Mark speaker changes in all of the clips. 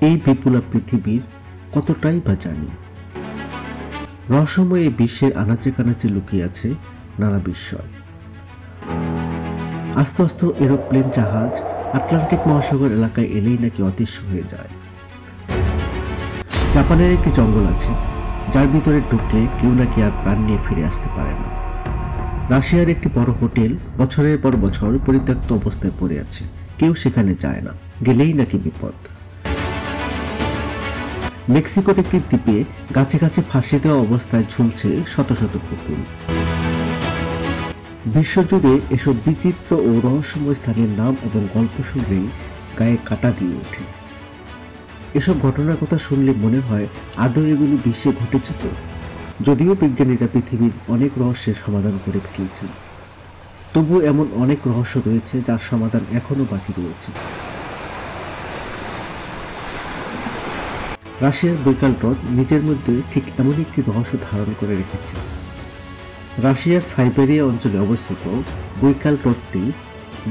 Speaker 1: এই বিপুলা পৃথিবীর কতটাই বা জানি। রহস্যময় এই বিশ্বের আনাচে কানাচে লুকিয়ে আছে নানা বিস্ময়। আস্তে আস্তে এরোপ্লেন জাহাজ আটলান্টিক মহাসাগর এলাকায় এলেই নাকি অদৃশ্য হয়ে যায়। জাপানের একটি জঙ্গল আছে যার ভিতরে ঢুকলে কেউ নাকি আর প্রাণ নিয়ে ফিরে আসতে পারে না। রাশিয়ার একটি বড় হোটেল বছরের পর বছর পরিত্যক্ত অবস্থায় পড়ে আছে, কেউ সেখানে যায় না, গেলেই নাকি বিপদ। মেক্সিকোর একটি দ্বীপে গাছে গাছে ফাঁসি দেওয়া অবস্থায় ঝুলছে শত শত পুতুল। বিশ্বজুড়ে এসব বিচিত্র ও রহস্যময় স্থানের নাম এবং গল্প শুনলেই গায়ে কাঁটা দিয়ে ওঠে। এসব ঘটনার কথা শুনলে মনে হয় আদৌ এগুলি বিশ্বে ঘটেছে তো। যদিও বিজ্ঞানীরা পৃথিবীর অনেক রহস্যের সমাধান করে ফেলেছেন, তবু এমন অনেক রহস্য রয়েছে যার সমাধান এখনো বাকি রয়েছে। রাশিয়ার বৈকাল হ্রদ নিজের মধ্যে ঠিক এমন একটি রহস্য ধারণ করে রেখেছে। রাশিয়ার সাইবেরিয়া অঞ্চলে অবস্থিত বৈকাল হ্রদটি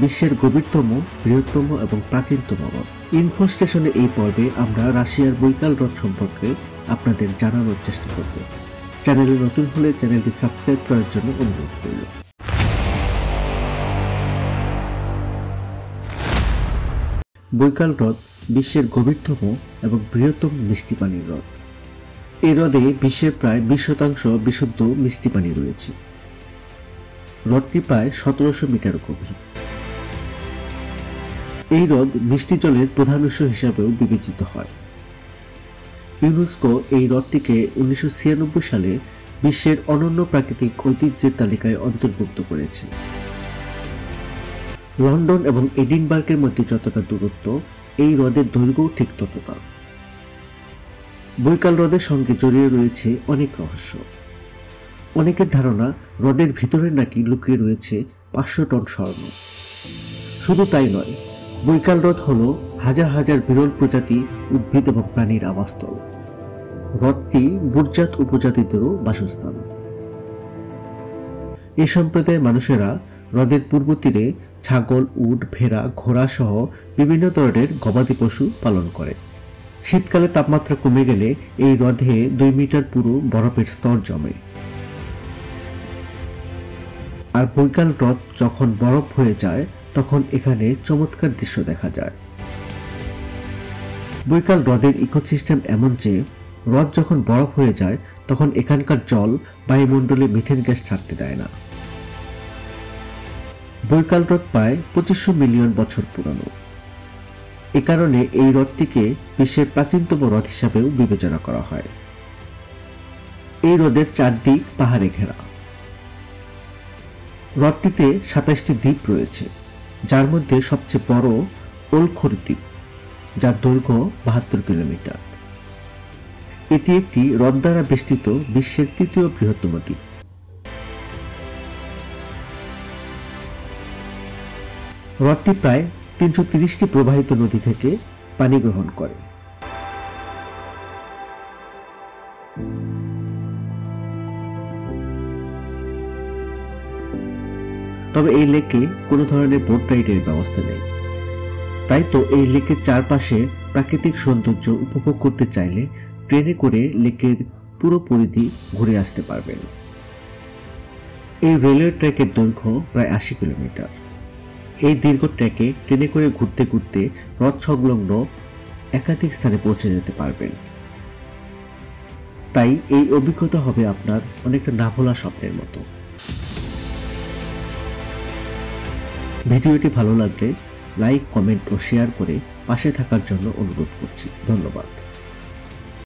Speaker 1: বিশ্বের গভীরতম, বৃহত্তম এবং প্রাচীনতম হ্রদ। ইনফো স্টেশনে এই পর্বে আমরা রাশিয়ার বৈকাল হ্রদ সম্পর্কে আপনাদের জানানোর চেষ্টা করব। চ্যানেলে নতুন হলে চ্যানেলটি সাবস্ক্রাইব করার জন্য অনুরোধ করব। বৈকাল হ্রদ বিশ্বের গভীরতম এবং বৃহত্তম মিষ্টি পানির হ্রদ। এই হ্রদে বিশ্বের প্রায় 20% বিশুদ্ধ মিষ্টি পানি রয়েছে। হ্রদটি প্রায় 1700 মিটার গভীর। এই হ্রদ মিষ্টি জলের প্রধান উৎস হিসাবেও বিবেচিত হয়। ইউনেস্কো এই হ্রদটিকে 1996 সালে বিশ্বের অনন্য প্রাকৃতিক ঐতিহ্যের তালিকায় অন্তর্ভুক্ত করেছে। লন্ডন এবং এডিনবার্গের মধ্যে যতটা দূরত্ব, এই হ্রদের দৈর্ঘ্যও ঠিক ততটা। বৈকাল হ্রদের সঙ্গে জড়িয়ে রয়েছে অনেক রহস্য। অনেকের ধারণা হ্রদের ভিতরে নাকি লুকিয়ে রয়েছে 500 টন স্বর্ণ। শুধু তাই নয়, বৈকাল হ্রদ হল হাজার হাজার বিরল প্রজাতি উদ্ভিদ এবং প্রাণীর আবাসস্থল। হ্রদটি বুর্জাত উপজাতিদেরও বাসস্থান। এই সম্প্রদায়ের মানুষেরা হ্রদের পূর্ব তীরে ছাগল, উট, ভেড়া, ঘোড়া সহ বিভিন্ন ধরনের গবাদি পশু পালন করে। শীতকালে তাপমাত্রা কমে গেলে এই হ্রদে 2 মিটার পুরো বরফের স্তর জমে। আর বৈকাল হ্রদ যখন বরফ হয়ে যায় তখন এখানে চমৎকার দৃশ্য দেখা যায়। বৈকাল হ্রদের ইকোসিস্টেম এমন যে হ্রদ যখন বরফ হয়ে যায় তখন এখানকার জল বায়ুমণ্ডলে মিথেন গ্যাস ছাড়তে দেয় না। বৈকাল হ্রদ প্রায় 2500 মিলিয়ন বছর পুরানো। এ কারণে এই হ্রদটিকে বিশ্বের প্রাচীনতম হ্রদ হিসাবেও বিবেচনা করা হয়। এই হ্রদের চারদিক পাহাড়ে ঘেরা। হ্রদটিতে 27টি দ্বীপ রয়েছে, যার মধ্যে সবচেয়ে বড় ওলখোর দ্বীপ, যার দৈর্ঘ্য 72 কিলোমিটার। এটি একটি হ্রদ দ্বারা বেষ্টিত বিশ্বের 3য় বৃহত্তম দ্বীপ। হ্রদটি প্রায় 330টি প্রবাহিত নদী থেকে পানি গ্রহণ করে। তবে এই লেকে কোনো ধরনের বোট রাইডের ব্যবস্থা নেই। তাই তো এই লেকের চারপাশে প্রাকৃতিক সৌন্দর্য উপভোগ করতে চাইলে ট্রেনে করে লেকের পুরো পরিধি ঘুরে আসতে পারবেন। এই রেলওয়ে ট্র্যাকের দৈর্ঘ্য প্রায় 80 কিলোমিটার। এই দীর্ঘ ট্র্যাকে ট্রেনে করে ঘুরতে ঘুরতে হ্রদ সংলগ্ন একাধিক স্থানে পৌঁছে যেতে পারবেন। তাই এই অভিজ্ঞতা হবে আপনার অনেকটা না ভোলা স্বপ্নের মতো। ভিডিওটি ভালো লাগলে লাইক, কমেন্ট ও শেয়ার করে পাশে থাকার জন্য অনুরোধ করছি। ধন্যবাদ।